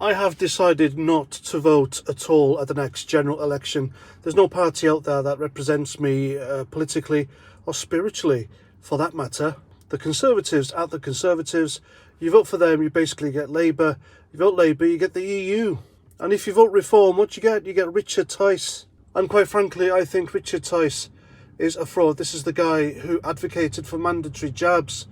I have decided not to vote at all at the next general election. There's no party out there that represents me politically or spiritually, for that matter. The Conservatives are the Conservatives. You vote for them, you basically get Labour. You vote Labour, you get the EU. And if you vote Reform, what you get? You get Richard Tice. And quite frankly, I think Richard Tice is a fraud. This is the guy who advocated for mandatory jabs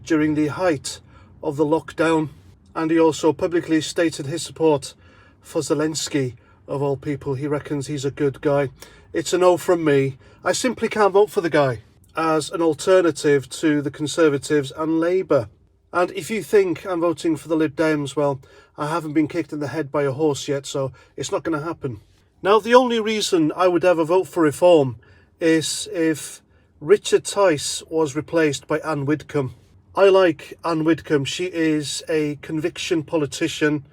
during the height of the lockdown. And he also publicly stated his support for Zelensky, of all people. He reckons he's a good guy. It's a no from me. I simply can't vote for the guy as an alternative to the Conservatives and Labour. And if you think I'm voting for the Lib Dems, well, I haven't been kicked in the head by a horse yet, so it's not going to happen. Now, the only reason I would ever vote for Reform is if Richard Tice was replaced by Anne Widdecombe. I like Anne Widdecombe. She is a conviction politician.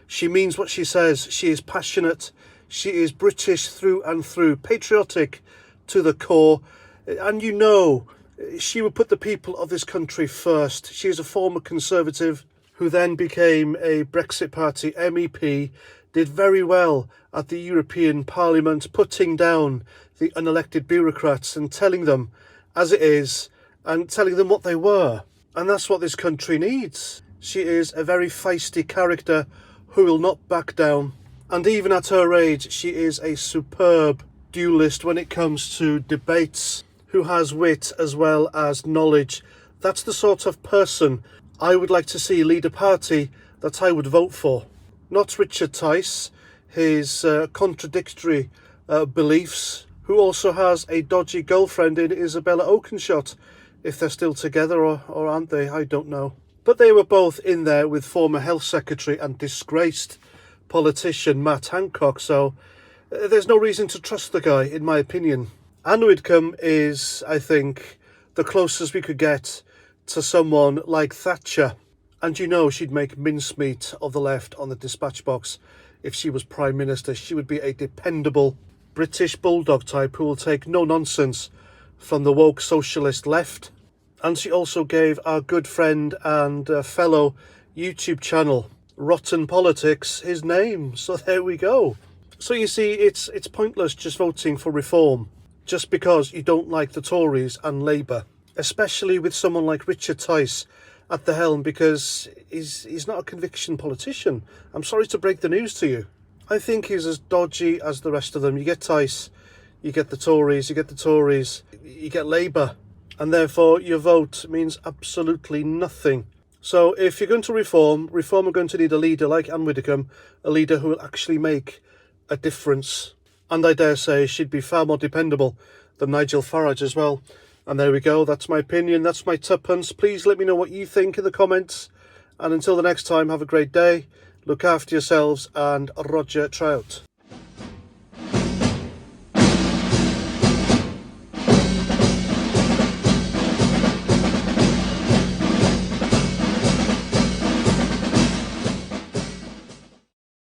She means what she says. She is passionate. She is British through and through, patriotic to the core. And you know, she would put the people of this country first. She is a former Conservative who then became a Brexit Party MEP, did very well at the European Parliament, putting down the unelected bureaucrats and telling them as it is and telling them what they were. And that's what this country needs. She is a very feisty character who will not back down. And even at her age, she is a superb duelist when it comes to debates, who has wit as well as knowledge. That's the sort of person I would like to see lead a party that I would vote for. Not Richard Tice, his contradictory beliefs, who also has a dodgy girlfriend in Isabella Oakeshott. If they're still together or aren't they, I don't know. But they were both in there with former Health Secretary and disgraced politician Matt Hancock, so there's no reason to trust the guy, in my opinion. Anne Widdecombe is, I think, the closest we could get to someone like Thatcher. And you know she'd make mincemeat of the left on the dispatch box if she was Prime Minister. She would be a dependable British bulldog type who will take no nonsense from the woke socialist left. And she also gave our good friend and fellow YouTube channel, Rotten Politics, his name. So there we go. So you see, it's pointless just voting for Reform just because you don't like the Tories and Labour, especially with someone like Richard Tice at the helm, because he's not a conviction politician. I'm sorry to break the news to you. I think he's as dodgy as the rest of them. You get Tice, you get the Tories, you get Labour, and therefore your vote means absolutely nothing. So if you're going to Reform are going to need a leader like Anne Widdecombe, a leader who will actually make a difference. And I dare say she'd be far more dependable than Nigel Farage as well. And there we go, that's my opinion, that's my tuppence. Please let me know what you think in the comments. And until the next time, have a great day, look after yourselves, and Roger Trout.